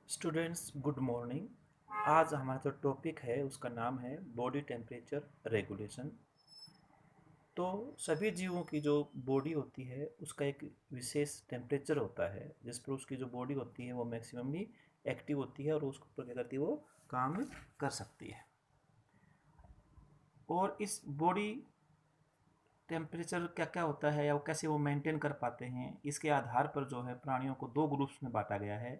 Students good morning. आज हमारा जो टॉपिक है उसका नाम है बॉडी टेम्परेचर रेगुलेशन। तो सभी जीवों की जो बॉडी होती है उसका एक विशेष टेम्परेचर होता है जिस पर उसकी जो बॉडी होती है वो मैक्सिममली एक्टिव होती है और उसके ऊपर क्या करती है, वो काम कर सकती है। और इस बॉडी टेम्परेचर क्या क्या होता है या वो कैसे वो मेंटेन कर पाते हैं, इसके आधार पर जो है प्राणियों को दो ग्रुप्स में बांटा गया है।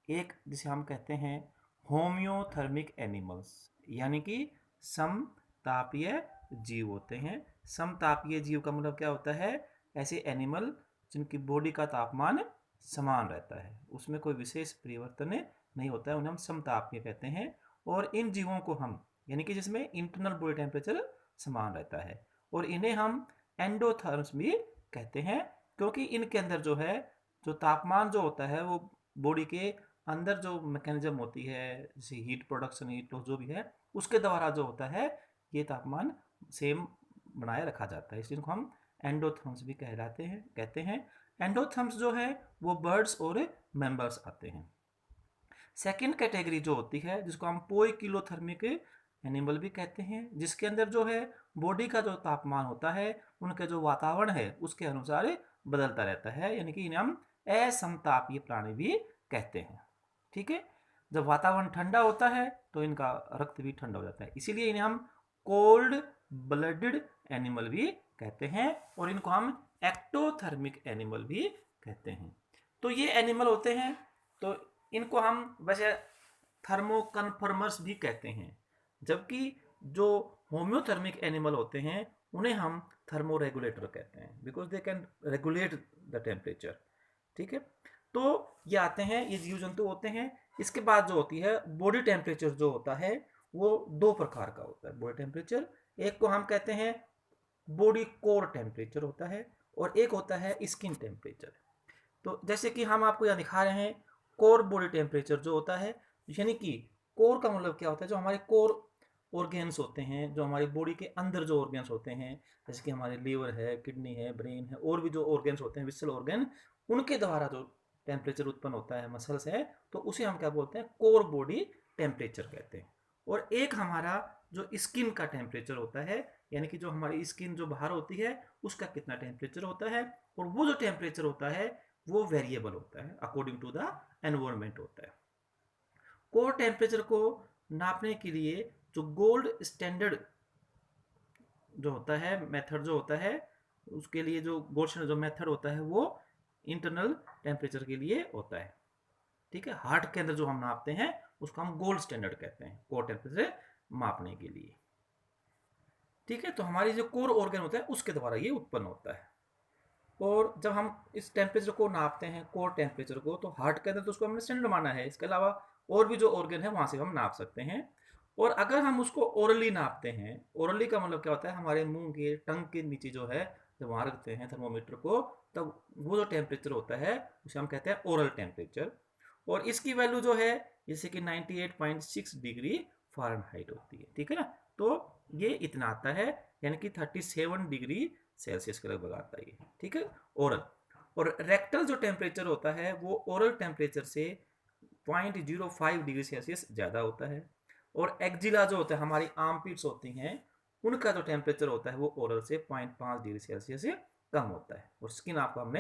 एक जिसे हम कहते हैं होम्योथर्मिक एनिमल्स, यानी कि समतापीय जीव होते हैं। समतापीय जीव का मतलब क्या होता है? ऐसे एनिमल जिनकी बॉडी का तापमान समान रहता है, उसमें कोई विशेष परिवर्तन नहीं होता है, उन्हें हम समतापीय कहते हैं। और इन जीवों को हम, यानी कि जिसमें इंटरनल बॉडी टेम्परेचर समान रहता है, और इन्हें हम एंडोथर्म्स भी कहते हैं, क्योंकि इनके अंदर जो है जो तापमान जो होता है वो बॉडी के अंदर जो मैकेनिज्म होती है, जैसे हीट प्रोडक्शन, हीट लॉस जो भी है, उसके द्वारा जो होता है ये तापमान सेम बनाए रखा जाता है, इसलिए इनको हम एंडोथर्म्स भी कहते हैं। एंडोथर्म्स जो है वो बर्ड्स और मेंबर्स आते हैं। सेकेंड कैटेगरी जो होती है जिसको हम पोइकिलोथर्मिक एनिमल भी कहते हैं, जिसके अंदर जो है बॉडी का जो तापमान होता है उनका जो वातावरण है उसके अनुसार बदलता रहता है, यानी कि इन्हें हम असमतापीय प्राणी भी कहते हैं। ठीक है, जब वातावरण ठंडा होता है तो इनका रक्त भी ठंडा हो जाता है, इसीलिए इन्हें हम कोल्ड ब्लडेड एनिमल भी कहते हैं, और इनको हम एक्टोथर्मिक एनिमल भी कहते हैं। तो ये एनिमल होते हैं, तो इनको हम वैसे थर्मोकन्फर्मर्स भी कहते हैं, जबकि जो होम्योथर्मिक एनिमल होते हैं उन्हें हम थर्मो रेगुलेटर कहते हैं, because they can regulate the temperature. ठीक है, तो ये आते हैं, ये जीव जंतु होते हैं। इसके बाद जो होती है बॉडी टेम्परेचर जो होता है वो दो प्रकार का होता है बॉडी टेम्परेचर। एक को हम कहते हैं बॉडी कोर टेम्परेचर होता है, और एक होता है स्किन टेम्परेचर। तो जैसे कि हम आपको यहाँ दिखा रहे हैं कोर बॉडी टेम्परेचर जो होता है, यानी कि कोर का मतलब क्या होता है, जो हमारे कोर ऑर्गेन्स होते हैं, जो हमारी बॉडी के अंदर जो ऑर्गेन्स होते हैं, जैसे कि हमारे लीवर है, किडनी है, ब्रेन है, और भी जो ऑर्गेन्स होते हैं विशल ऑर्गेन, उनके द्वारा जो टेम्परेचर उत्पन्न होता है, मसल्स है, तो उसे हम क्या बोलते हैं, कोर बॉडी टेम्परेचर कहते हैं। और एक हमारा जो स्किन का टेम्परेचर होता है, यानी कि जो हमारी स्किन जो बाहर होती है उसका कितना टेम्परेचर होता है, और वो जो टेम्परेचर होता है वो वेरिएबल होता है, अकॉर्डिंग टू द एनवायरनमेंट होता है। कोर टेम्परेचर को नापने के लिए जो गोल्ड स्टैंडर्ड जो होता है, मेथड जो होता है, उसके लिए जो गोल्ड स्टैंडर्ड जो मेथड होता है वो इंटरनल टेम्परेचर के लिए होता है। ठीक है, हार्ट के अंदर जो हम नापते हैं उसको हम गोल्ड स्टैंडर्ड कहते हैं कोर टेम्परेचर मापने के लिए। ठीक है, तो हमारी जो कोर ऑर्गन होता है उसके द्वारा ये उत्पन्न होता है। और जब हम इस टेम्परेचर को नापते हैं कोर टेम्परेचर को, तो हार्ट के अंदर तो उसको हमने स्टैंडर्ड माना है, इसके अलावा और भी जो ऑर्गन है वहाँ से हम नाप सकते हैं। और अगर हम उसको ओरली नापते हैं, ओरली का मतलब क्या होता है, हमारे मुंह के टंग के नीचे जो है जब वहाँ रखते हैं थर्मोमीटर को, तब वो जो टेम्परेचर होता है उसे हम कहते हैं ओरल टेम्परेचर। और इसकी वैल्यू जो है जैसे कि 98.6 डिग्री फ़ारेनहाइट होती है। ठीक है ना, तो ये इतना आता है, यानी कि 37 डिग्री सेल्सियस के लगभग आता है ये। ठीक है, ओरल। और रेक्टल जो टेम्परेचर होता है वो ओरल टेम्परेचर से 0.05 डिग्री सेल्सियस ज़्यादा होता है। और एक्जिला जो होता है, हमारी आर्म पिट्स होती हैं, उनका जो टेम्परेचर होता है वो ओरल से 0.5 डिग्री सेल्सियस से कम होता है। और स्किन आपको हमने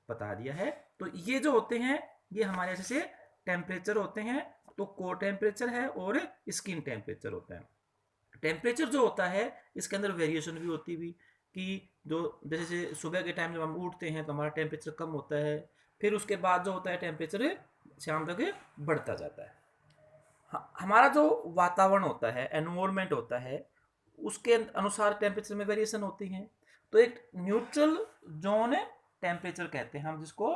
बता दिया है। तो ये जो होते हैं ये हमारे जैसे टेम्परेचर होते हैं, तो कोर टेम्परेचर है और स्किन टेम्परेचर होता है। टेम्परेचर जो होता है इसके अंदर वेरिएशन भी होती भी, कि जो जैसे सुबह के टाइम जब हम उठते हैं तो हमारा टेम्परेचर कम होता है, फिर उसके बाद जो होता है टेम्परेचर शाम तक बढ़ता जाता है। हमारा जो वातावरण होता है, एनवायरनमेंट होता है, उसके अनुसार टेम्परेचर में वेरिएशन होती है। तो एक न्यूट्रल जोन टेम्परेचर कहते हैं हम जिसको,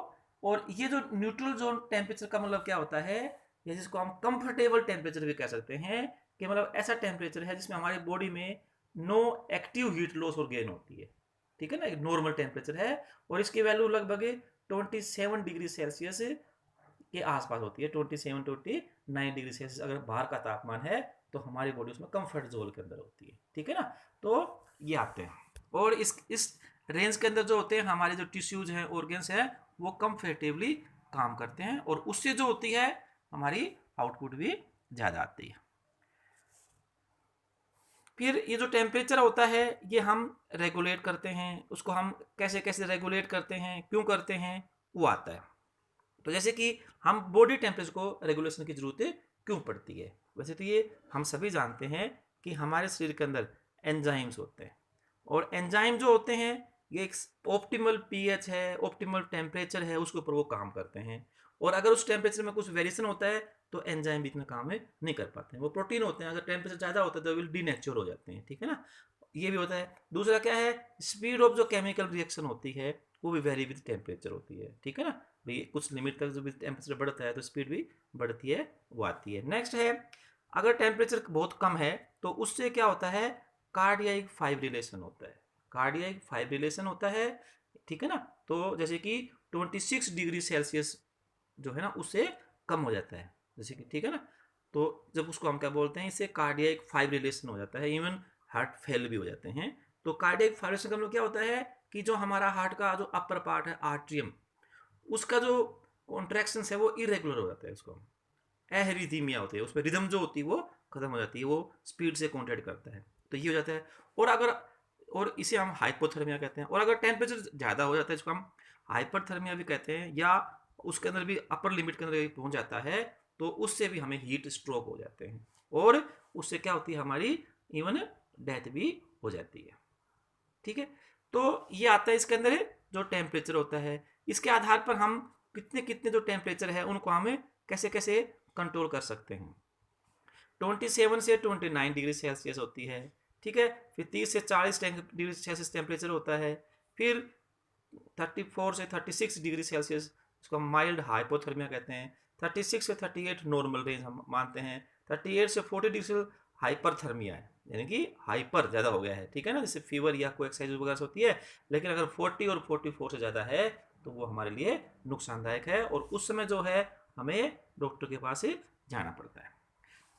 और ये जो न्यूट्रल जोन टेम्परेचर का मतलब क्या होता है, या जिसको हम कंफर्टेबल टेम्परेचर भी कह सकते हैं, कि मतलब ऐसा टेम्परेचर है जिसमें हमारी बॉडी में नो एक्टिव हीट लॉस और गेन होती है। ठीक है ना, एक नॉर्मल टेम्परेचर है, और इसकी वैल्यू लगभग 27 डिग्री सेल्सियस के आसपास होती है। 27-29 डिग्री सेल्सियस अगर बाहर का तापमान है तो हमारी बॉडी उसमें कंफर्ट जोन के अंदर होती है। ठीक है ना, तो ये आते हैं, और इस रेंज के अंदर जो होते हैं हमारे जो टिश्यूज हैं, ऑर्गन्स हैं, वो कंफर्टेबली काम करते हैं। और उससे जो होती है हमारी आउटपुट भी ज़्यादा आती है। फिर ये जो टेम्परेचर होता है ये हम रेगुलेट करते हैं, उसको हम कैसे कैसे रेगुलेट करते हैं, क्यों करते हैं, वो आता है। तो जैसे कि हम बॉडी टेम्परेचर को रेगुलेशन की ज़रूरत क्यों पड़ती है, वैसे तो ये हम सभी जानते हैं कि हमारे शरीर के अंदर एंजाइम्स होते हैं, और एंजाइम जो होते हैं ये एक ऑप्टिमल पीएच है, ऑप्टिमल टेम्परेचर है, उसके ऊपर वो काम करते हैं। और अगर उस टेम्परेचर में कुछ वेरिएशन होता है तो एंजाइम भी इतना काम नहीं कर पाते हैं। वो प्रोटीन होते हैं, अगर टेम्परेचर ज़्यादा होता है तो विल डीनेचर हो जाते हैं, ठीक है ना। ये भी होता है। दूसरा क्या है, स्पीड ऑफ जो केमिकल रिएक्शन होती है वो भी वेरी विद टेम्परेचर होती है, ठीक है ना भाई। कुछ लिमिट तक जब टेम्परेचर बढ़ता है तो स्पीड भी बढ़ती है, वो आती है। नेक्स्ट है, अगर टेम्परेचर बहुत कम है तो उससे क्या होता है, कार्डियाक फाइब्रिलेशन होता है, कार्डियाक फाइब्रिलेशन होता है, ठीक है ना। तो जैसे कि 26 डिग्री सेल्सियस जो है ना उससे कम हो जाता है, जैसे कि, ठीक है ना। तो जब उसको हम क्या बोलते हैं, इससे कार्डियक फाइब्रिलेशन हो जाता है, इवन हार्ट फेल भी हो जाते हैं। तो कार्डियक फाइब्रिलेशन का मतलब क्या होता है कि जो हमारा हार्ट का जो अपर पार्ट है आर्ट्रियम, उसका जो कॉन्ट्रैक्शन है वो इरेगुलर हो जाता है, उसको एहरिथीमिया होती है, उसमें रिदम जो होती है वो खत्म हो जाती है, वो स्पीड से कॉन्ट्रैक्ट करता है, तो ये हो जाता है। और अगर, और इसे हम हाइपोथर्मिया कहते हैं। और अगर टेम्परेचर ज़्यादा हो जाता है इसको हम हाइपरथर्मिया भी कहते हैं, या उसके अंदर भी अपर लिमिट के अंदर पहुंच जाता है तो उससे भी हमें हीट स्ट्रोक हो जाते हैं, और उससे क्या होती है, हमारी इवन डेथ भी हो जाती है, ठीक है। तो ये आता है इसके अंदर जो टेम्परेचर होता है, इसके आधार पर हम कितने कितने जो टेम्परेचर है उनको हमें कैसे कैसे कंट्रोल कर सकते हैं। 27 से 29 डिग्री सेल्सियस होती है, ठीक है। फिर 30 से 40 डिग्री सेल्सियस टेम्परेचर होता है। फिर 34 से 36 डिग्री सेल्सियस, उसको हम माइल्ड हाइपोथर्मिया कहते हैं। 36 से 38 नॉर्मल रेंज हम मानते हैं। 38 से 40 डिग्री हाइपरथर्मिया है, यानी कि हाइपर ज़्यादा हो गया है, ठीक है ना, जैसे फीवर या कोई एक्सरसाइज वगैरह से होती है। लेकिन अगर 40 और 44 से ज़्यादा है तो वो हमारे लिए नुकसानदायक है, और उस समय जो है हमें डॉक्टर के पास जाना पड़ता है।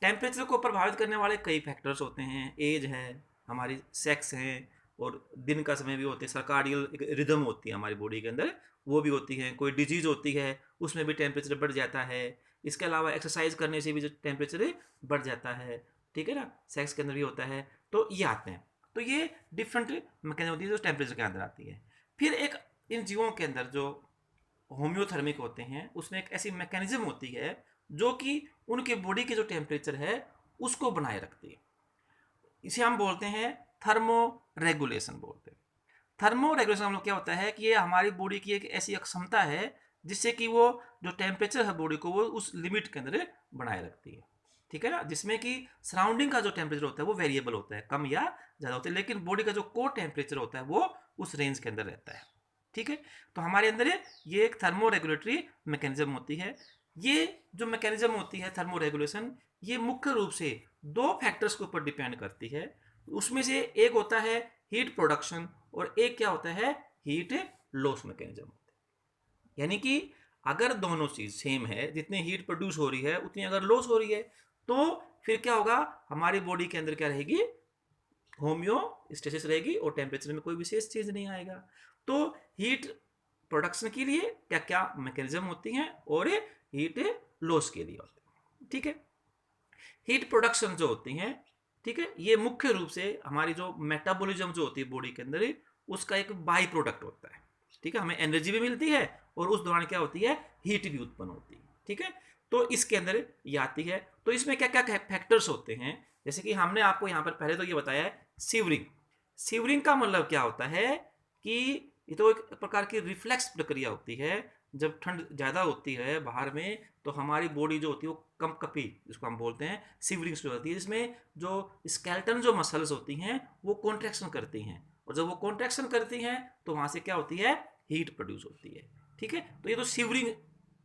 टेम्परेचर को प्रभावित करने वाले कई फैक्टर्स होते हैं, एज है, हमारी सेक्स है, और दिन का समय भी होती है, सर्काडियल एक रिदम होती है हमारी बॉडी के अंदर, वो भी होती है। कोई डिजीज़ होती है उसमें भी टेम्परेचर बढ़ जाता है। इसके अलावा एक्सरसाइज करने से भी जो टेम्परेचर बढ़ जाता है, ठीक है ना, सेक्स के अंदर भी होता है। तो ये आते हैं, तो ये डिफरेंट मैकेनिज्म होती है जो टेम्परेचर के अंदर आती है। फिर एक इन जीवों के अंदर जो होम्योथर्मिक होते हैं उसमें एक ऐसी मैकेनिज्म होती है जो कि उनके बॉडी के जो टेम्परेचर है उसको बनाए रखती है। इसे हम बोलते हैं थर्मो रेगुलेशन बोलते हैं। थर्मो रेगुलेशन मतलब क्या होता है कि ये हमारी बॉडी की एक ऐसी क्षमता है जिससे कि वो जो टेम्परेचर है बॉडी को वो उस लिमिट के अंदर बनाए रखती है, ठीक है ना। जिसमें कि सराउंडिंग का जो टेम्परेचर होता है वो वेरिएबल होता है, कम या ज़्यादा होता है, लेकिन बॉडी का जो कोर टेम्परेचर होता है वो उस रेंज के अंदर रहता है, ठीक है। तो हमारे अंदर ये एक थर्मो रेगुलेटरी मैकेनिज्म होती है। ये जो मैकेनिज्म होती है थर्मो रेगुलेशन, ये मुख्य रूप से दो फैक्टर्स के ऊपर डिपेंड करती है। उसमें से एक होता है हीट प्रोडक्शन, और एक क्या होता है, हीट लॉस मैकेनिज्म। यानी कि अगर दोनों चीज़ सेम है, जितनी हीट प्रोड्यूस हो रही है उतनी अगर लॉस हो रही है, तो फिर क्या होगा, हमारी बॉडी के अंदर क्या रहेगी, होम्योस्टेसिस रहेगी, और टेम्परेचर में कोई विशेष चीज़ नहीं आएगा। तो हीट प्रोडक्शन के लिए क्या क्या मैकेनिज्म होती हैं, और हीट लॉस के लिए होती है, ठीक है। हीट प्रोडक्शन जो होती हैं, ठीक है, ये मुख्य रूप से हमारी जो मेटाबॉलिज्म जो होती है बॉडी के अंदर उसका एक बाई प्रोडक्ट होता है, ठीक है। हमें एनर्जी भी मिलती है और उस दौरान क्या होती है, हीट भी उत्पन्न होती है, ठीक है। तो इसके अंदर ये आती है। तो इसमें क्या क्या फैक्टर्स होते हैं, जैसे कि हमने आपको यहाँ पर पहले तो ये बताया है सीवरिंग। सीवरिंग का मतलब क्या होता है कि ये तो एक प्रकार की रिफ्लेक्स प्रक्रिया होती है। जब ठंड ज़्यादा होती है बाहर में तो हमारी बॉडी जो होती है वो कंपकपी, जिसको हम बोलते हैं सीवरिंग हो जाती है, जिसमें जो स्केलेटन जो मसल्स होती हैं वो कॉन्ट्रैक्शन करती हैं, और जब वो कॉन्ट्रैक्शन करती हैं तो वहाँ से क्या होती है, हीट प्रोड्यूस होती है, ठीक है। तो ये तो सीवरिंग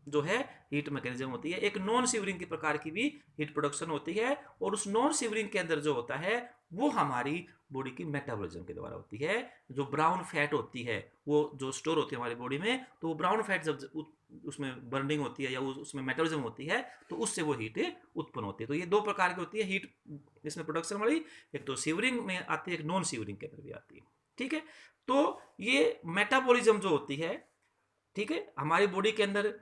जो है हीट मैकेनिज्म होती है। एक नॉन सीवरिंग की प्रकार की भी हीट प्रोडक्शन होती है, और उस नॉन सीवरिंग के अंदर जो होता है वो हमारी बॉडी की मेटाबॉलिज्म के द्वारा होती है। जो ब्राउन फैट होती है वो जो स्टोर होती है हमारी बॉडी में, तो वो ब्राउन फैट जब उसमें बर्निंग होती है या उसमें मेटाबॉलिज्म होती है तो उससे वो हीट उत्पन्न होती है। तो ये दो प्रकार की होती है हीट इसमें प्रोडक्शन वाली, एक तो सीवरिंग में आती है, एक नॉन सीवरिंग के अंदर भी आती है, ठीक है। तो ये मेटाबॉलिज्म जो होती है, ठीक है, हमारी बॉडी के अंदर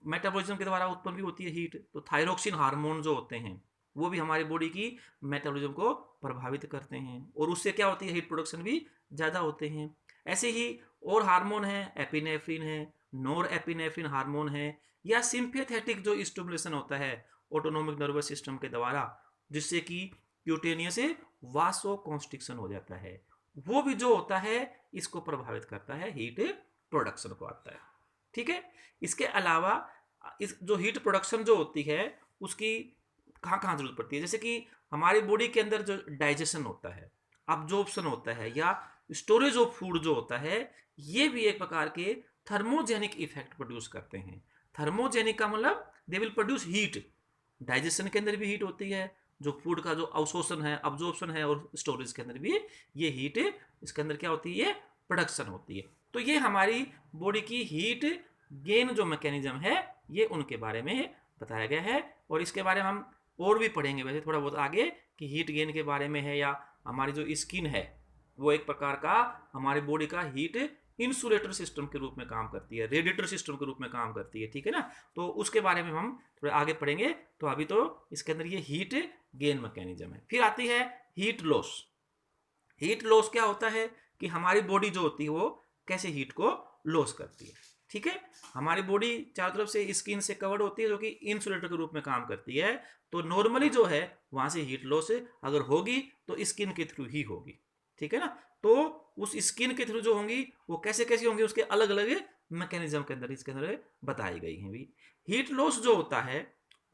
मेटाबॉलिज्म के द्वारा उत्पन्न भी होती है हीट। तो थायरोक्सिन हार्मोन जो होते हैं वो भी हमारी बॉडी की मेटाबॉलिज्म को प्रभावित करते हैं और उससे क्या होती है, हीट प्रोडक्शन भी ज़्यादा होते हैं। ऐसे ही और हार्मोन है, एपिनेफ्रिन है, नोर एपिनेफ्रिन हार्मोन है, या सिंपैथेटिक जो स्टिमुलेशन होता है ऑटोनोमिक नर्वस सिस्टम के द्वारा, जिससे कि क्यूटेनियस से वासो कॉन्स्ट्रिक्शन हो जाता है, वो भी जो होता है इसको प्रभावित करता है, हीट प्रोडक्शन को आता है। ठीक है। इसके अलावा इस जो हीट प्रोडक्शन जो होती है उसकी कहाँ कहाँ जरूरत पड़ती है, जैसे कि हमारी बॉडी के अंदर जो डाइजेशन होता है, अब्जॉर्प्शन होता है, या स्टोरेज ऑफ फूड जो होता है, ये भी एक प्रकार के थर्मोजेनिक इफेक्ट प्रोड्यूस करते हैं। थर्मोजेनिक का मतलब they will produce heat. Digestion के अंदर भी हीट होती है, जो फूड का जो अवशोषण है, अब्जॉर्प्शन है, और स्टोरेज के अंदर भी ये हीट, इसके अंदर क्या होती है, ये प्रोडक्शन होती है। तो ये हमारी बॉडी की हीट गेन जो मैकेनिज्म है ये उनके बारे में बताया गया है। और इसके बारे में हम और भी पढ़ेंगे वैसे थोड़ा बहुत आगे कि हीट गेन के बारे में है, या हमारी जो स्किन है वो एक प्रकार का हमारी बॉडी का हीट इंसुलेटर सिस्टम के रूप में काम करती है, रेडिएटर सिस्टम के रूप में काम करती है। ठीक है ना। तो उसके बारे में हम थोड़ा आगे पढ़ेंगे। तो अभी तो इसके अंदर ये हीट गेन मैकेनिज्म है। फिर आती है हीट लॉस। हीट लॉस क्या होता है कि हमारी बॉडी जो होती है वो कैसे हीट को लॉस करती है। ठीक है। हमारी बॉडी चारों तरफ से स्किन से कवर्ड होती है जो कि इंसुलेटर के रूप में काम करती है। तो नॉर्मली जो है वहां से हीट लॉस अगर होगी तो स्किन के थ्रू ही होगी। ठीक है ना। तो उस स्किन के थ्रू जो होंगी वो कैसे कैसे होंगी, उसके अलग अलग मैकेनिज्म के अंदर इसके अंदर बताई गई हैं भी। हीट लॉस जो होता है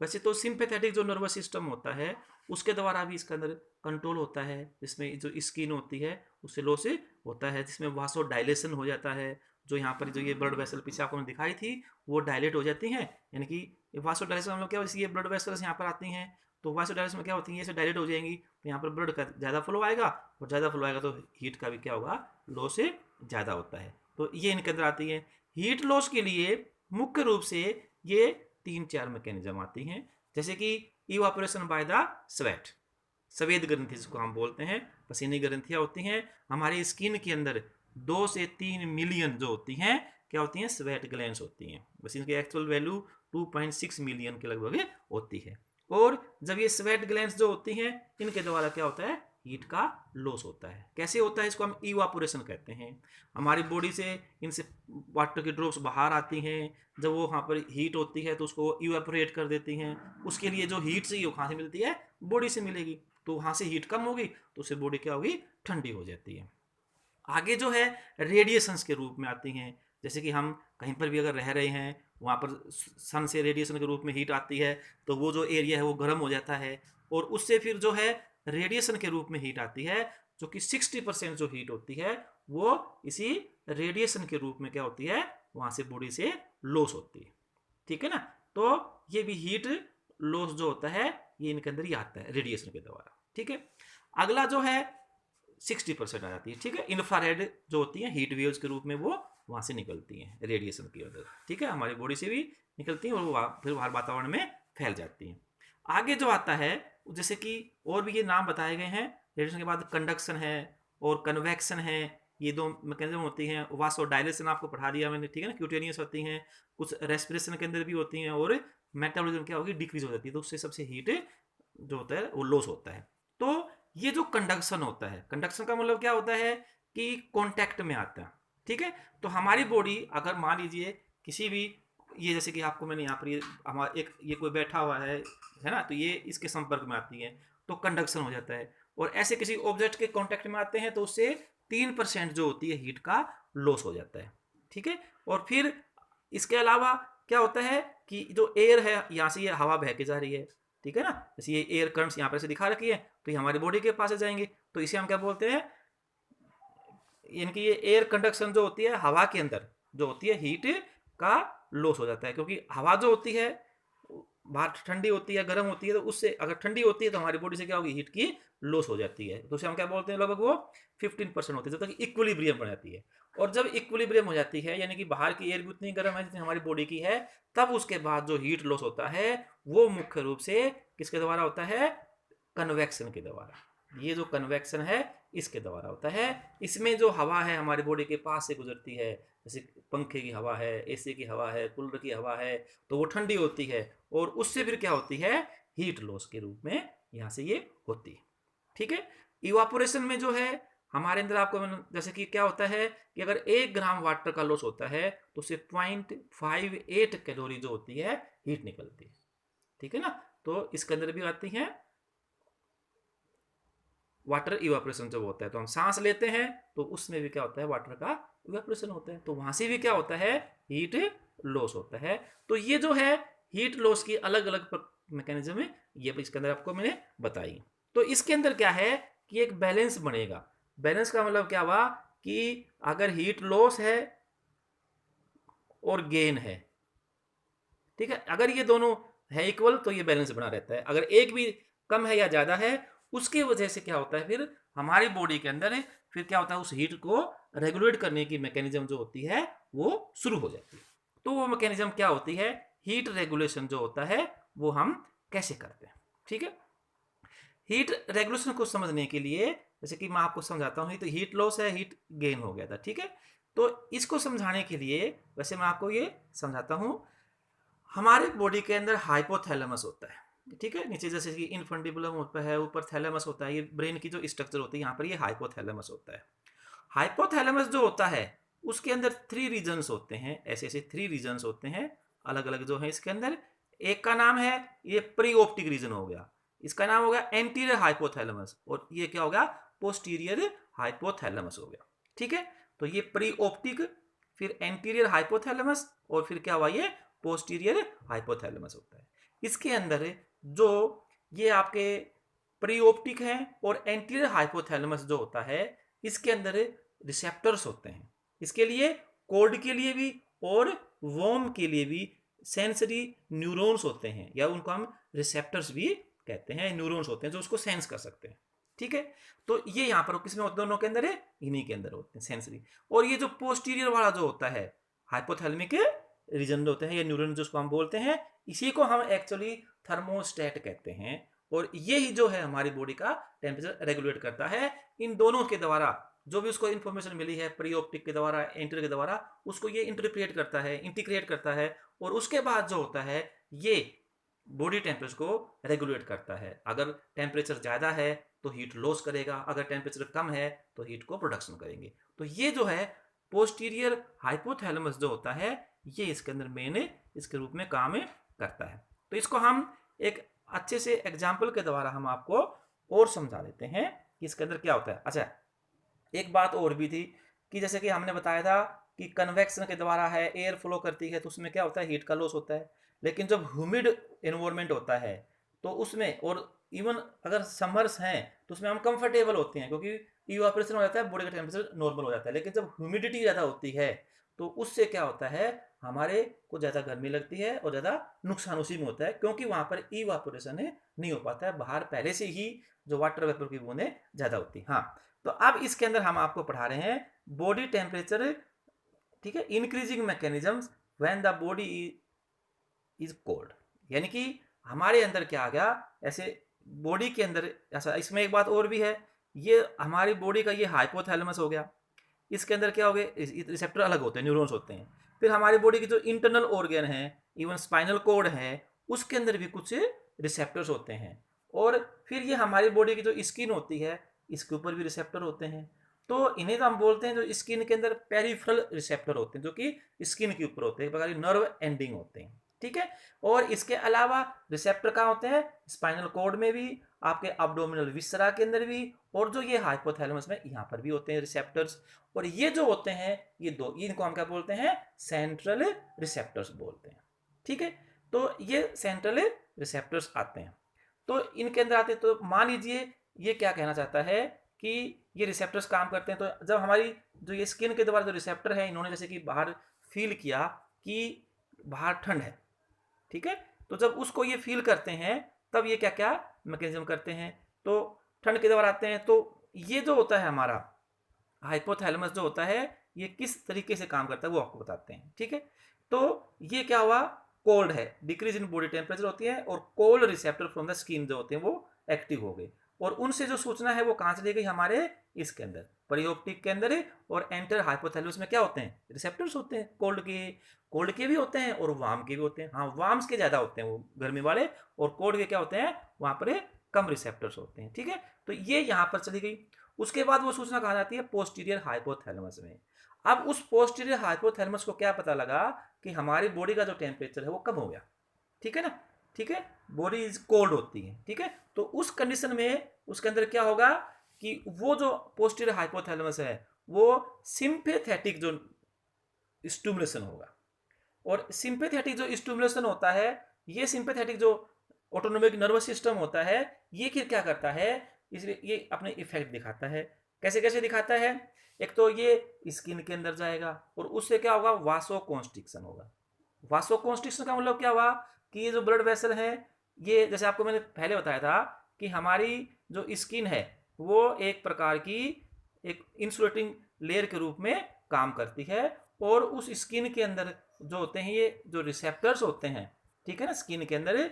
वैसे तो सिंपैथेटिक जो नर्वस सिस्टम होता है उसके द्वारा भी इसके अंदर कंट्रोल होता है, जिसमें जो स्किन होती है उससे लॉस होता है, जिसमें वासो डायलेशन हो जाता है। जो यहाँ पर जो ये ब्लड वेसल पीछे आपको दिखाई थी वो डायलेट हो जाती हैं, यानी कि वासो डायलेशन हम लोग क्या, ये ब्लड वेसल्स यहाँ पर आती हैं तो वासो डायलेशन में क्या होती है, ऐसे डायलेट हो जाएंगी तो यहाँ पर ब्लड का ज़्यादा फ्लो आएगा, और ज़्यादा फ्लो आएगा तो हीट का भी क्या होगा, लॉस ज़्यादा होता है। तो ये इनके अंदर आती है। हीट लॉस के लिए मुख्य रूप से ये 3-4 मैकेनिज्म आती हैं, जैसे कि इवापोरेशन बाय द स्वेट, सफेद ग्रंथि जिसको हम बोलते हैं, पसीनी ग्रंथियां होती हैं हमारी स्किन के अंदर। 2 से 3 मिलियन जो होती हैं क्या होती हैं, स्वेट ग्लैंड्स होती हैं। बस इनकी एक्चुअल वैल्यू 2.6 मिलियन के लगभग होती है। और जब ये स्वेट ग्लैंड्स जो होती हैं इनके द्वारा क्या होता है, हीट का लॉस होता है। कैसे होता है, इसको हम इवापोरेशन कहते हैं। हमारी बॉडी से इनसे वाटर की ड्रॉप्स बाहर आती हैं, जब वो वहाँ पर हीट होती है तो उसको इवेपोरेट कर देती हैं। उसके लिए जो हीट चाहिए वो कहाँ से मिलती है, बॉडी से मिलेगी। तो वहाँ से हीट कम होगी तो उससे बॉडी क्या होगी, ठंडी हो जाती है। आगे जो है रेडिएशंस के रूप में आती हैं, जैसे कि हम कहीं पर भी अगर रह रहे हैं वहाँ पर सन से रेडिएशन के रूप में हीट आती है तो वो जो एरिया है वो गर्म हो जाता है, और उससे फिर जो है रेडिएशन के रूप में हीट आती है, जो कि 60% जो हीट होती है वो इसी रेडिएशन के रूप में क्या होती है, वहाँ से बॉडी से लॉस होती है। ठीक है ना। तो ये भी हीट लॉस जो होता है ये इनके अंदर ही आता है रेडिएशन के द्वारा। ठीक है। अगला जो है 60% आ जाती है। ठीक है। इंफ्रारेड जो होती है हीट वेव्स के रूप में वो वहाँ से निकलती हैं रेडिएशन की वजह से। ठीक है। हमारी बॉडी से भी निकलती हैं और वो फिर बाहर वातावरण में फैल जाती हैं। आगे जो आता है जैसे कि और भी ये नाम बताए गए हैं, रेडिएशन के बाद कंडक्शन है और कन्वेक्शन है, ये 2 मैकेनिज्म होती हैं। वासो डायलेशन आपको पढ़ा दिया मैंने। ठीक है ना। क्यूटेनियस होती हैं, कुछ रेस्पिरेशन के अंदर भी होती हैं, और मेटाबॉलिज्म क्या होगी, डिक्रीज हो जाती है, तो उससे सबसे हीट जो होता है वो लॉस होता है। तो ये जो कंडक्शन होता है, कंडक्शन का मतलब क्या होता है कि कांटेक्ट में आता है। ठीक है। तो हमारी बॉडी अगर मान लीजिए किसी भी, ये जैसे कि आपको मैंने यहाँ पर ये हमारा एक ये कोई बैठा हुआ है ना, तो ये इसके संपर्क में आती है तो कंडक्शन हो जाता है। और ऐसे किसी ऑब्जेक्ट के कांटेक्ट में आते हैं तो उससे 3% जो होती है हीट का लॉस हो जाता है। ठीक है। और फिर इसके अलावा क्या होता है कि जो एयर है यहाँ से ये हवा बह के जा रही है। ठीक है ना। जैसे ये एयर करंट्स यहाँ पर से दिखा रखी है तो ये हमारी बॉडी के पास जाएंगे, तो इसे हम क्या बोलते हैं, इनकी ये एयर कंडक्शन जो होती है हवा के अंदर जो होती है हीट का लॉस हो जाता है, क्योंकि हवा जो होती है बाहर ठंडी होती है, गर्म होती है, तो उससे अगर ठंडी होती है तो हमारी बॉडी से क्या होगी, हीट की लॉस हो जाती है। तो उसे हम क्या बोलते हैं, लगभग वो 15% होती है, जब तक इक्विलिब्रियम बन जाती है। और जब इक्विलिब्रियम हो जाती है यानी कि बाहर की एयर भी उतनी गर्म है जितनी हमारी बॉडी की है, तब उसके बाद जो हीट लॉस होता है वो मुख्य रूप से किसके द्वारा होता है, कन्वेक्शन के द्वारा। ये जो कन्वेक्शन है इसके द्वारा होता है। इसमें जो हवा है हमारी बॉडी के पास से गुजरती है, जैसे पंखे की हवा है, एसी की हवा है, कूलर की हवा है, तो वो ठंडी होती है और उससे फिर क्या होती है, हीट लॉस के रूप में यहाँ से ये होती है। ठीक है। इवापोरेशन में जो है हमारे अंदर आपको जैसे कि क्या होता है कि अगर 1 ग्राम वाटर का लॉस होता है तो उससे 0.58 कैलोरी जो होती है हीट निकलती है। ठीक है ना। तो इसके अंदर भी आती है वाटर इवापोरेशन जब होता है, तो हम सांस लेते हैं तो उसमें भी क्या होता है, वाटर का इवापोरेशन होता है, तो वहां से भी क्या होता है, हीट लॉस होता है। तो ये जो है हीट लॉस की अलग अलग मैकेनिज्म है, ये इसके अंदर आपको मैंने बताई। तो इसके अंदर क्या है कि एक बैलेंस बनेगा। बैलेंस का मतलब क्या हुआ कि अगर हीट लॉस है और गेन है, ठीक है, अगर ये दोनों है इक्वल तो ये बैलेंस बना रहता है। अगर एक भी कम है या ज़्यादा है, उसकी वजह से क्या होता है, फिर हमारी बॉडी के अंदर फिर क्या होता है, उस हीट को रेगुलेट करने की मैकेनिज्म जो होती है वो शुरू हो जाती है। तो वो मैकेनिज्म क्या होती है, हीट रेगुलेशन जो होता है वो हम कैसे करते हैं। ठीक है। हीट रेगुलेशन को समझने के लिए जैसे कि मैं आपको समझाता हूँ, तो हीट लॉस है, हीट गेन हो गया था। ठीक है। तो इसको समझाने के लिए वैसे मैं आपको ये समझाता हूँ। हमारे बॉडी के अंदर हाइपोथैलेमस होता है। ठीक है। नीचे जैसे कि इनफंडिबुलम होता है, ऊपर थैलेमस होता है, ये ब्रेन की जो स्ट्रक्चर होती है, यहाँ पर ये हाइपोथैलेमस होता है। हाइपोथैलेमस जो होता है उसके अंदर 3 रीजन्स होते हैं, ऐसे ऐसे 3 रीजन्स होते हैं अलग अलग जो है इसके अंदर। एक का नाम है ये प्री ऑप्टिक रीजन हो गया, इसका नाम हो गया एंटीरियर हाइपोथैलेमस, और ये क्या हो गया, पोस्टीरियर हाइपोथैलेमस हो गया। ठीक है। तो ये प्री ऑप्टिक, फिर एंटीरियर हाइपोथैलेमस, और फिर क्या हुआ, ये पोस्टीरियर हाइपोथैलेमस होता है। इसके अंदर जो ये आपके प्री ऑप्टिक है और एंटीरियर हाइपोथैलेमस जो होता है, इसके अंदर रिसेप्टर्स होते हैं। इसके लिए कोल्ड के लिए भी और वार्म के लिए भी सेंसरी न्यूरॉन्स होते हैं, या उनको हम रिसेप्टर्स भी कहते हैं। न्यूरॉन्स होते हैं जो उसको सेंस कर सकते हैं। ठीक है। तो ये यहाँ पर किसमें होते हैं, दोनों के अंदर है, इन्हीं के अंदर होते हैं सेंसरी। और ये जो पोस्टीरियर वाला जो होता है हाइपोथैलेमिक रीजन होते हैं, या न्यूरॉन जिसको हम बोलते हैं, इसी को हम एक्चुअली थर्मोस्टेट कहते हैं। और ये ही जो है हमारी बॉडी का टेम्परेचर रेगुलेट करता है। इन दोनों के द्वारा जो भी उसको इन्फॉर्मेशन मिली है प्री ऑप्टिक के द्वारा, एंटीरियर के द्वारा, उसको ये इंटरप्रेट करता है, इंटीग्रेट करता है, और उसके बाद जो होता है ये बॉडी टेम्परेचर को रेगुलेट करता है। अगर टेम्परेचर ज़्यादा है तो हीट लॉस करेगा, अगर टेम्परेचर कम है तो हीट को प्रोडक्शन करेंगे। तो ये जो है पोस्टीरियर हाइपोथैलेमस जो होता है, ये इसके अंदर मेन इसके रूप में काम करता है। तो इसको हम एक अच्छे से एग्जाम्पल के द्वारा हम आपको और समझा देते हैं कि इसके अंदर क्या होता है। अच्छा, एक बात और भी थी कि जैसे कि हमने बताया था कि कन्वेक्शन के द्वारा है, एयर फ्लो करती है, तो उसमें क्या होता है, हीट का लॉस होता है। लेकिन जब ह्यूमिड एनवायरनमेंट होता है तो उसमें, और इवन अगर समर्स हैं तो उसमें हम कंफर्टेबल होते हैं, क्योंकि इवापोरेशन हो जाता है, बॉडी का टेम्परेचर नॉर्मल हो जाता है। लेकिन जब ह्यूमिडिटी ज़्यादा होती है तो उससे क्या होता है, हमारे को ज़्यादा गर्मी लगती है और ज़्यादा नुकसान उसी में होता है, क्योंकि वहाँ पर इवापोरेशन नहीं हो पाता है, बाहर पहले से ही जो वाटर वेपर की बूंदें ज़्यादा होती है। हाँ, तो अब इसके अंदर हम आपको पढ़ा रहे हैं बॉडी टेम्परेचर, ठीक है, increasing mechanisms when the body is cold. यानी कि हमारे अंदर क्या आ गया, ऐसे बॉडी के अंदर ऐसा, इसमें एक बात और भी है, ये हमारी बॉडी का ये हाइपोथैलेमस हो गया, इसके अंदर क्या हो गया, रिसेप्टर अलग होते हैं, न्यूरॉन्स होते हैं। फिर हमारी बॉडी की जो इंटरनल ऑर्गन है, इवन स्पाइनल कॉर्ड है, उसके अंदर भी कुछ रिसेप्टर्स होते हैं। और फिर ये हमारी बॉडी की जो स्किन होती है, इसके ऊपर भी रिसेप्टर होते हैं। तो इन्हें तो हम बोलते हैं, जो स्किन के अंदर पेरिफेरल रिसेप्टर होते हैं, जो कि स्किन के ऊपर होते हैं, नर्व एंडिंग होते हैं। ठीक है। और इसके अलावा रिसेप्टर कहाँ होते हैं, स्पाइनल कॉर्ड में भी, आपके एब्डोमिनल विसरा के अंदर भी, और जो ये हाइपोथैलेमस में यहाँ पर भी होते हैं रिसेप्टर्स। और ये जो होते हैं ये दो, इनको हम क्या बोलते हैं, सेंट्रल रिसेप्टर्स बोलते हैं। ठीक है। तो ये सेंट्रल रिसेप्टर्स आते हैं, तो इनके अंदर आते हैं। तो मान लीजिए ये क्या कहना चाहता है कि ये रिसेप्टर्स काम करते हैं। तो जब हमारी जो ये स्किन के द्वारा जो रिसेप्टर है, इन्होंने जैसे कि बाहर फील किया कि बाहर ठंड है, ठीक है, तो जब उसको ये फील करते हैं तब ये क्या क्या मैकेनिज्म करते हैं, तो ठंड के द्वारा आते हैं। तो ये जो होता है हमारा हाइपोथैलेमस जो होता है, ये किस तरीके से काम करता है वो आपको बताते हैं। ठीक है। तो ये क्या हुआ, कोल्ड है, डिक्रीज इन बॉडी टेम्परेचर होती है, और cold receptor from the skin जो होते हैं वो एक्टिव हो गए। और उनसे जो सूचना है वो कहाँ चली गई, हमारे इसके अंदर परियोप्टिक के अंदर, और एंटर हाइपोथैलेमस में क्या होते हैं, रिसेप्टर्स होते हैं, कोल्ड के भी होते हैं और वार्म के भी होते हैं। हाँ, वार्म्स के ज़्यादा होते हैं वो गर्मी वाले, और कोल्ड के क्या होते हैं, वहाँ पर कम रिसेप्टर्स होते हैं। ठीक है, तो ये यहाँ पर चली गई। उसके बाद वो सूचना कहाँ जाती है, पोस्टीरियर हाइपोथैलेमस में। अब उस पोस्टीरियर हाइपोथैलेमस को क्या पता लगा कि हमारी बॉडी का जो टेम्परेचर है वो कम हो गया। ठीक है ना, ठीक है, बॉडी इज कोल्ड होती है। ठीक है, तो उस कंडीशन में उसके अंदर क्या होगा कि वो जो पोस्टीरियर हाइपोथैलेमस है वो सिंपैथेटिक जो स्टिमुलेशन होगा, और सिंपैथेटिक जो स्टिमुलेशन होता है, ये सिंपैथेटिक जो ऑटोनोमिक नर्वस सिस्टम होता है, ये क्या करता है, इसलिए ये अपने इफेक्ट दिखाता है। कैसे कैसे दिखाता है, एक तो ये स्किन के अंदर जाएगा और उससे क्या होगा, वासोकॉन्स्ट्रिक्शन होगा। वासोकॉन्स्ट्रिक्शन का मतलब क्या हुआ कि ये जो ब्लड वेसल है, ये जैसे आपको मैंने पहले बताया था कि हमारी जो स्किन है वो एक प्रकार की एक इंसुलेटिंग लेयर के रूप में काम करती है, और उस स्किन के अंदर जो होते हैं ये जो रिसेप्टर्स होते हैं, ठीक है ना, स्किन के अंदर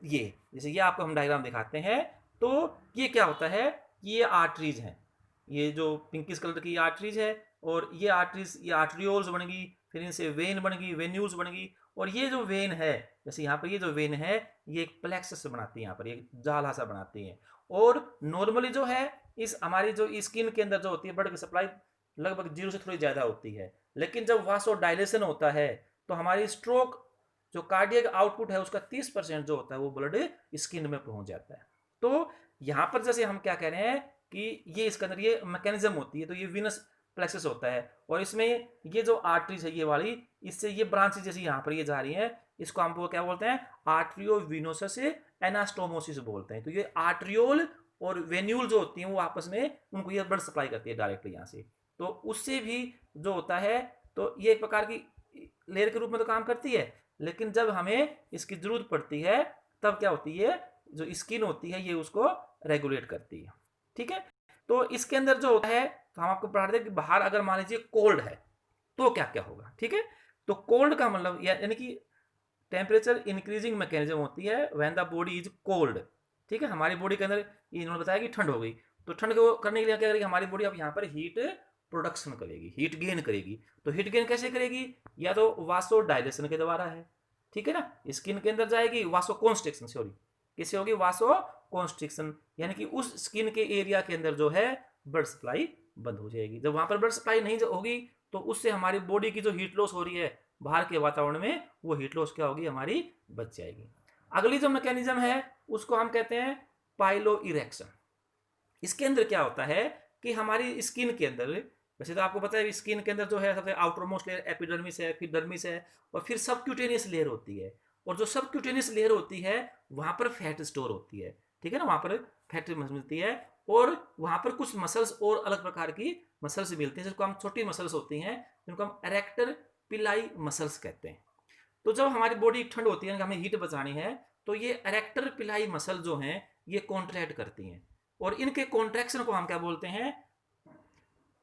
ये जैसे ये आपको हम डायग्राम दिखाते हैं, तो ये क्या होता है, ये आर्टरीज हैं, ये जो पिंकिश कलर की आर्टरीज है, और ये आर्टरीज, ये आर्टरियोल्स बन गई, फिर इनसे वेन बन गई, वेन्यूल्स बन गई, और ये जो वेन है, जैसे यहाँ पर ये जो वेन है ये एक प्लेक्सस बनाती है, यहाँ पर ये जाला सा बनाती है। और नॉर्मली जो है इस हमारी जो स्किन के अंदर जो होती है ब्लड की सप्लाई लगभग 0 से थोड़ी ज़्यादा होती है, लेकिन जब वासोडाइलेशन होता है तो हमारी स्ट्रोक जो कार्डियक आउटपुट है उसका 30% जो होता है वो ब्लड स्किन में पहुंच जाता है। तो यहाँ पर जैसे हम क्या कह रहे हैं कि ये इसके अंदर ये मैकेनिज्म होती है, तो ये विनस प्लेक्सस होता है, और इसमें ये जो आर्टरीज है ये वाली, इससे ये ब्रांचेज जैसे यहाँ पर ये जा रही है, इसको हम क्या बोलते हैं, आर्ट्रियो विनोसस एनास्टोमोसिस बोलते हैं। तो ये आर्ट्रियोल और वेन्यूल जो होती हैं वो आपस में उनको ये ब्लड सप्लाई करती है डायरेक्टली यहाँ से, तो उससे भी जो होता है, तो ये एक प्रकार की लेयर के रूप में तो काम करती है, लेकिन जब हमें इसकी जरूरत पड़ती है तब क्या होती है, जो स्किन होती है ये उसको रेगुलेट करती है। ठीक है, तो इसके अंदर जो होता है, तो हम आपको पढ़ा दें कि बाहर अगर मान लीजिए कोल्ड है तो क्या क्या होगा। ठीक है, तो कोल्ड का मतलब यानी कि टेम्परेचर इंक्रीजिंग मैकेनिज्म होती है when the body is cold. ठीक है, हमारी बॉडी के अंदर इन्होंने बताया कि ठंड हो गई, तो ठंड को करने के लिए क्या करेगी हमारी बॉडी, अब यहाँ पर हीट प्रोडक्शन करेगी, हीट गेन करेगी। तो हीट गेन कैसे करेगी, या तो वासो डायलेशन के द्वारा है, ठीक है ना, स्किन के अंदर जाएगी, वासो कॉन्स्ट्रिक्शन, सॉरी किससे होगी, वासो कॉन्स्ट्रिक्शन, यानी कि उस स्किन के एरिया के अंदर जो है ब्लड सप्लाई बंद हो जाएगी। जब वहां पर ब्लड सप्लाई नहीं होगी तो उससे हमारी बॉडी की जो हीट लॉस हो रही है बाहर के वातावरण में, वो हीट लॉस क्या होगी, हमारी बच जाएगी। अगली जो मैकेनिज्म है उसको हम कहते हैं पाइलो इरेक्शन। इसके अंदर क्या होता है कि हमारी स्किन के अंदर, वैसे तो आपको पता है स्किन के अंदर जो है सबसे आउटर मोस्ट लेयर एपिडर्मिस है, फिर डर्मिस है, और फिर सबक्यूटेनियस लेयर होती है, और जो सबक्यूटेनियस लेयर होती है वहां पर फैट स्टोर होती है। ठीक है ना, वहां पर फैट मिलती है, और वहां पर कुछ मसल्स और अलग प्रकार की मसल्स मिलती हैं, जिसको हम छोटी मसल्स होती हैं, जिनको हम एरेक्टर पिलाई मसल्स कहते हैं। तो जब हमारी बॉडी ठंड होती है, हमें हीट बचानी है, तो ये एरेक्टर पिलाई मसल जो हैं ये कॉन्ट्रैक्ट करती हैं, और इनके कॉन्ट्रैक्शन को हम क्या बोलते हैं,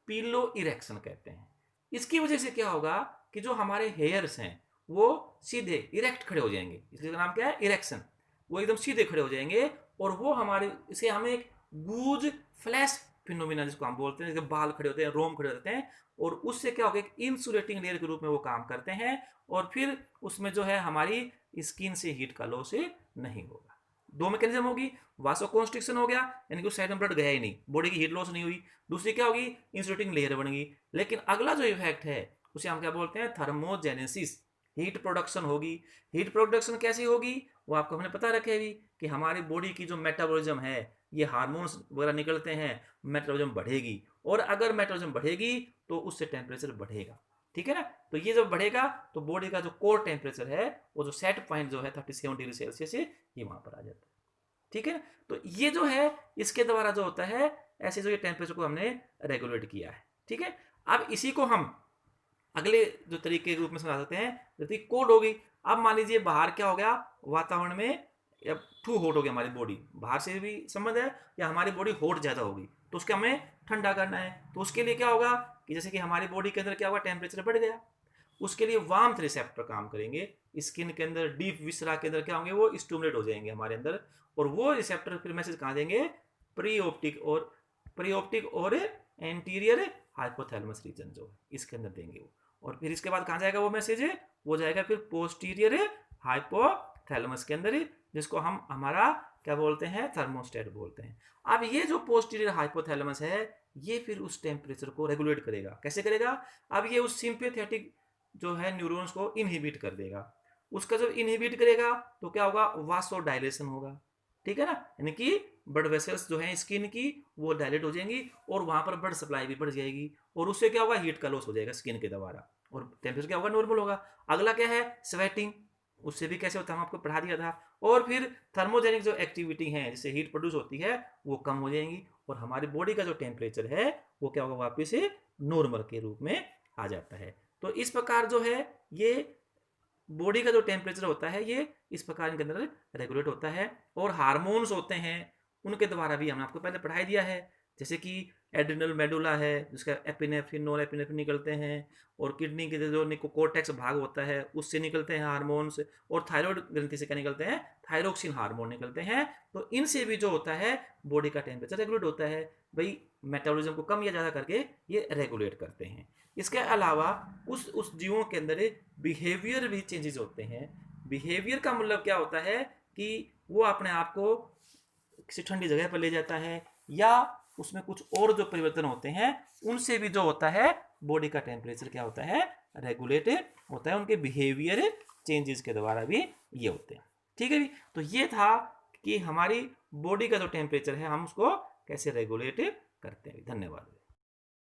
पीलो इरेक्शन कहते हैं। इसकी वजह से क्या होगा कि जो हमारे हेयर्स हैं वो सीधे इरेक्ट खड़े हो जाएंगे, इसका नाम क्या है, इरेक्शन, वो एकदम सीधे खड़े हो जाएंगे, और वो हमारे इसे हमें एक गूज फ्लैश फिनोमिना जिसको हम बोलते हैं, जैसे बाल खड़े होते हैं, रोम खड़े होते हैं, और उससे क्या होगा, एक इंसुलेटिंग लेयर के रूप में वो काम करते हैं, और फिर उसमें जो है हमारी स्किन से हीट का लॉस नहीं होगा। दो मैकेनिज्म होगी, वासोकॉन्स्ट्रिक्शन हो गया, यानी कि उस साइड में ब्लड गया ही नहीं, बॉडी की हीट लॉस नहीं हुई। दूसरी क्या होगी, इंसुलेटिंग लेयर बन गई। लेकिन अगला जो इफेक्ट है उसे हम क्या बोलते हैं, थर्मोजेनेसिस, हीट प्रोडक्शन होगी। हीट प्रोडक्शन कैसी होगी, वो आपको हमने पता रखे भी कि हमारी बॉडी की जो मेटाबॉलिज्म है, ये हार्मोन्स वगैरह निकलते हैं, मेटाबॉलिज्म बढ़ेगी, और अगर मेटाबॉलिज्म बढ़ेगी तो उससे टेम्परेचर बढ़ेगा। ठीक है ना, तो ये जब बढ़ेगा तो बॉडी का जो कोर टेम्परेचर है, वो जो सेट पॉइंट जो है 37 डिग्री सेल्सियस है, ये वहां पर आ जाता है। ठीक है ना, तो ये जो है इसके द्वारा जो होता है, ऐसे जो ये टेम्परेचर को हमने रेगुलेट किया है। ठीक है, अब इसी को हम अगले जो तरीके के रूप में समझा सकते हैं, जैसे कोल्ड होगी। अब मान लीजिए बाहर क्या हो गया, वातावरण में अब टू हॉट हो गया, हमारी बॉडी बाहर से भी संबंध है, या हमारी बॉडी हॉट ज़्यादा होगी, तो उसके हमें ठंडा करना है। तो उसके लिए क्या होगा कि जैसे कि हमारी बॉडी के अंदर क्या होगा, टेम्परेचर बढ़ गया, उसके लिए वार्मथ रिसेप्टर काम करेंगे, स्किन के अंदर डीप विसरा के अंदर क्या होंगे, वो स्टिमुलेट हो जाएंगे हमारे अंदर, और वो रिसेप्टर फिर मैसेज कहाँ देंगे, प्री ऑप्टिक और एंटीरियर हाइपोथैलेमस रीजन जो है इसके अंदर देंगे वो, और फिर इसके बाद कहाँ जाएगा वो मैसेज, वो जाएगा फिर पोस्टीरियर हाइपोथैलेमस के अंदर, जिसको हम हमारा क्या बोलते हैं, थर्मोस्टेट बोलते हैं। अब ये जो पोस्टीरियर हाइपोथैलेमस है ये फिर उस टेम्परेचर को रेगुलेट करेगा, कैसे करेगा, अब ये उस सिंपैथेटिक जो है न्यूरॉन्स को इनहिबिट कर देगा, उसका जब इनहिबिट करेगा तो क्या होगा, वासोडाइलेशन होगा, ठीक है ना, यानी कि ब्लड वेसल्स जो है स्किन की वो डायलेट हो जाएंगी और वहां पर ब्लड सप्लाई भी बढ़ जाएगी, और उससे क्या होगा, हीट का लॉस हो जाएगा स्किन के द्वारा, और टेम्परेचर क्या होगा, नॉर्मल होगा। अगला क्या है, स्वेटिंग, उससे भी कैसे होता है हम आपको पढ़ा दिया था, और फिर थर्मोजेनिक जो एक्टिविटी है जिससे हीट प्रोड्यूस होती है वो कम हो जाएंगी, और हमारी बॉडी का जो टेम्परेचर है वो क्या होगा, वापस से नॉर्मल के रूप में आ जाता है। तो इस प्रकार जो है ये बॉडी का जो टेम्परेचर होता है ये इस प्रकार इनके अंदर रेगुलेट होता है, और हार्मोन्स होते हैं उनके द्वारा भी हमने आपको पहले पढ़ाई दिया है, जैसे कि एड्रिनल मेडुला है जिसका एपिनेफ्रिन नॉर एपिनेफ्रिन निकलते हैं, और किडनी के जो निकोकोर्टेक्स भाग होता है उससे निकलते हैं हार्मोन्स, और थायराइड ग्रंथि से क्या निकलते हैं, थायरोक्सिन हार्मोन निकलते हैं, तो इनसे भी जो होता है बॉडी का टेम्परेचर रेगुलेट होता है, भाई मेटाबॉलिज्म को कम या ज़्यादा करके ये रेगुलेट करते हैं। इसके अलावा उस जीवों के अंदर बिहेवियर भी चेंजेस होते हैं। बिहेवियर का मतलब क्या होता है कि वो अपने आप को किसी ठंडी जगह पर ले जाता है, या उसमें कुछ और जो परिवर्तन होते हैं उनसे भी जो होता है बॉडी का टेम्परेचर क्या होता है, रेगुलेट होता है, उनके बिहेवियर चेंजेस के द्वारा भी ये होते हैं। ठीक है भी, तो ये था कि हमारी बॉडी का जो टेम्परेचर है हम उसको कैसे रेगुलेट करते हैं। धन्यवाद।